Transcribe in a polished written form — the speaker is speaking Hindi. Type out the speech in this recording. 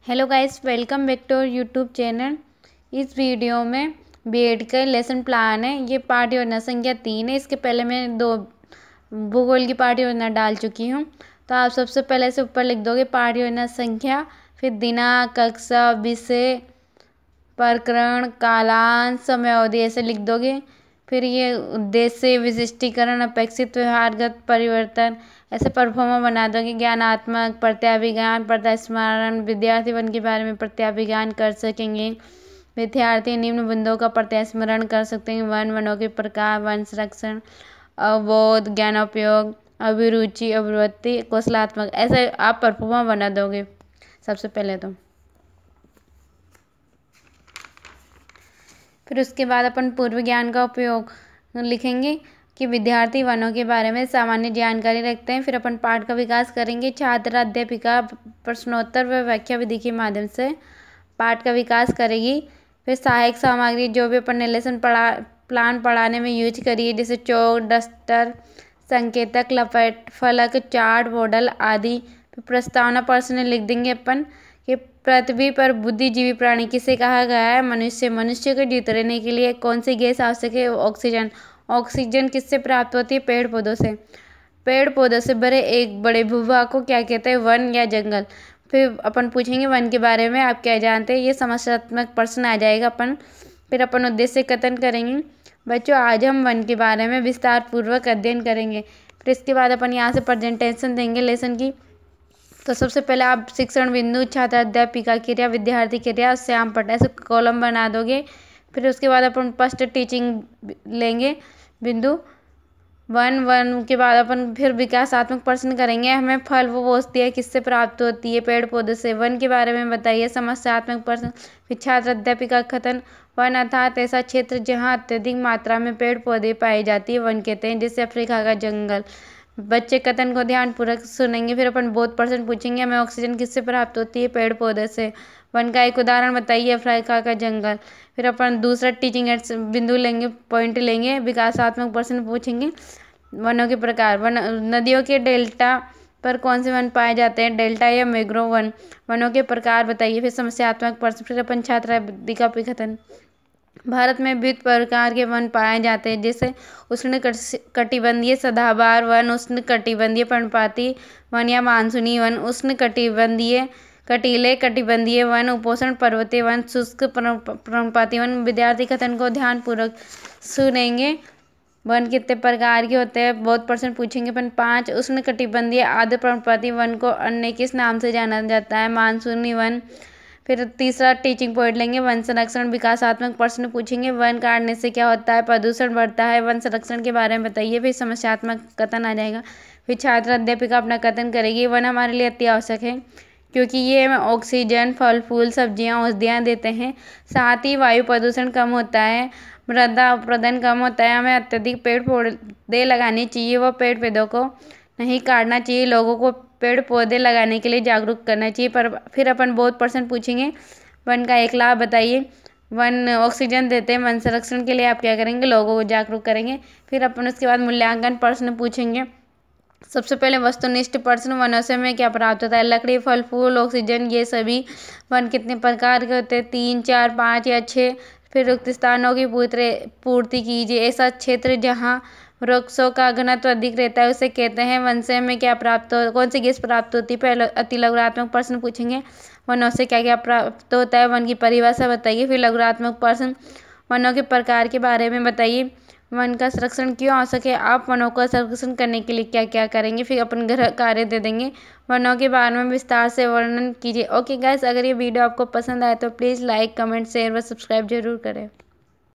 Hello guys, welcome back to YouTube channel. इस वीडियो में बीएड का लेसन प्लान है। ये पाठ योजना संख्या 3 है। इसके पहले मैं 2 भूगोल की पाठ योजना डाल चुकी हूँ। तो आप सबसे पहले से ऊपर लिख दोगे पाठ योजना संख्या, फिर दिनांक, कक्षा, विषय, प्रकरण, कालांश, समयावधि ऐसे लिख दोगे। फिर ये उद्देश्य, विशिष्टीकरण, अपेक्षित व्यवहारगत परिवर्तन ऐसे परफॉर्मा बना दोगे। ज्ञानात्मक, प्रत्याभिज्ञान, प्रत्यास्मरण, विद्यार्थी वन के बारे में प्रत्याभिज्ञान कर सकेंगे। विद्यार्थी निम्न बिंदुओं का प्रत्यास्मरण कर सकते हैं। वनों के प्रकार, वन संरक्षण, अवबोध, ज्ञानोपयोग, अभिरुचि, अभिवृत्ति, कौशलात्मक ऐसे आप परफॉर्मा बना दोगे सबसे पहले तो। फिर उसके बाद अपन पूर्व ज्ञान का उपयोग लिखेंगे कि विद्यार्थी वनों के बारे में सामान्य जानकारी रखते हैं। फिर अपन पाठ का विकास करेंगे। छात्र अध्यापिका प्रश्नोत्तर व व्याख्या विधि के माध्यम से पाठ का विकास करेगी। फिर सहायक सामग्री जो भी अपन ने लेसन प्लान पढ़ाने में यूज करी है, जैसे चौक, डस्टर, संकेतक, लपेट, फलक, चार्ट, मॉडल आदि। फिर प्रस्तावना प्रश्न लिख देंगे अपन कि पृथ्वी पर बुद्धिजीवी प्राणी किसे कहा गया है? मनुष्य। मनुष्य को जीवित रहने के लिए कौन सी गैस आवश्यक है? ऑक्सीजन। ऑक्सीजन किससे प्राप्त होती है? पेड़ पौधों से। पेड़ पौधों से भरे एक बड़े भूभाग को क्या कहते हैं? वन या जंगल। फिर अपन पूछेंगे वन के बारे में आप क्या जानते हैं? ये समस्यात्मक प्रश्न आ जाएगा अपन। फिर अपन उद्देश्य कथन करेंगे। बच्चों, आज हम वन के बारे में विस्तार पूर्वक अध्ययन करेंगे। फिर इसके बाद अपन यहाँ से प्रेजेंटेशन देंगे लेसन की। तो सबसे पहले आप शिक्षण बिंदु, छात्र अध्यापिका क्रिया, विद्यार्थी क्रिया, श्याम पट ऐसे कॉलम बना दोगे। फिर उसके बाद अपन फर्स्ट टीचिंग लेंगे बिंदु वन के बाद अपन फिर विकासात्मक प्रश्न करेंगे। हमें फल व औषधियाँ किससे प्राप्त होती है? पेड़ पौधे से। वन के बारे में बताइए। समस्यात्मक प्रश्न। फिर छात्र अध्यापिका कथन। वन अर्थात ऐसा क्षेत्र जहाँ अत्यधिक मात्रा में पेड़ पौधे पाए जाती है, वन कहते हैं, जैसे अफ्रीका का जंगल। बच्चे कथन को ध्यानपूर्वक सुनेंगे। फिर अपन बोध प्रश्न पूछेंगे। हमें ऑक्सीजन किससे प्राप्त होती है? पेड़ पौधे से। वन का एक उदाहरण बताइए। अफ्रीका का जंगल। फिर अपन दूसरा टीचिंग एड्स बिंदु लेंगे, पॉइंट लेंगे। विकासात्मक प्रश्न पूछेंगे। वनों के प्रकार। वन नदियों के डेल्टा पर कौन से वन पाए जाते हैं? डेल्टा या मैंग्रोव वन। वनों के प्रकार बताइए। फिर समस्यात्मक प्रश्न। फिर अपन छात्र कथन। भारत में विविध प्रकार के वन पाए जाते हैं, जैसे उष्ण कटिबंधीय सदाबहार वन, उष्ण कटिबंधीय पर्णपाती वन या मानसूनी वन, उष्ण कटिबंधीय कटीले कटिबंधीय वन, उपोष्ण पर्वतीय वन, शुष्क पर्णपाती वन। विद्यार्थी कथन को ध्यानपूर्वक सुनेंगे। वन कितने प्रकार के होते हैं? बहुत प्रश्न पूछेंगे अपन। 5 उष्ण कटिबंधीय आर्द्र पर्णपाती वन को अन्य किस नाम से जाना जाता है? मानसूनी वन। फिर तीसरा टीचिंग पॉइंट लेंगे। वन संरक्षण। विकासात्मक प्रश्न पूछेंगे। वन काटने से क्या होता है? प्रदूषण बढ़ता है। वन संरक्षण के बारे में बताइए। फिर समस्यात्मक कथन आ जाएगा। फिर छात्र अध्यापिका अपना कथन करेगी। वन हमारे लिए अति आवश्यक है क्योंकि ये हमें ऑक्सीजन, फल फूल, सब्जियां, औषधियाँ देते हैं। साथ ही वायु प्रदूषण कम होता है, मृदा अपरदन कम होता है। हमें अत्यधिक पेड़ पौधे लगाने चाहिए, वो पेड़ पौधों को नहीं काटना चाहिए। लोगों को पेड़ पौधे लगाने के लिए जागरूक करना चाहिए। पर फिर अपन बहुत प्रश्न पूछेंगे। वन का एक लाभ बताइए। वन ऑक्सीजन देते हैं। वन संरक्षण के लिए आप क्या करेंगे? लोगों को जागरूक करेंगे। फिर अपन उसके बाद मूल्यांकन प्रश्न पूछेंगे। सबसे पहले वस्तुनिष्ठ प्रश्न। वनों से हमें क्या प्राप्त होता है? लकड़ी, फल फूल, ऑक्सीजन, ये सभी। वन कितने प्रकार के होते हैं? 3, 4, 5 या 6। फिर उक्त स्थानों की पूर्ति कीजिए। ऐसा क्षेत्र जहाँ वृक्षों का घनत्व अधिक रहता है उसे कहते हैं वन। से हमें क्या प्राप्त हो, कौन सी गैस प्राप्त होती है? पहले अति लघुत्मक प्रश्न पूछेंगे। वनों से क्या क्या प्राप्त होता है? वन की परिभाषा बताइए। फिर लघुत्मक प्रश्न। वनों के प्रकार के बारे में बताइए। वन का संरक्षण क्यों आवश्यक है? आप वनों का संरक्षण करने के लिए क्या क्या करेंगे? फिर अपन गृह कार्य दे देंगे। वनों के बारे में विस्तार से वर्णन कीजिए। ओके गाइस, अगर ये वीडियो आपको पसंद आए तो प्लीज़ लाइक, कमेंट, शेयर व सब्सक्राइब जरूर करें।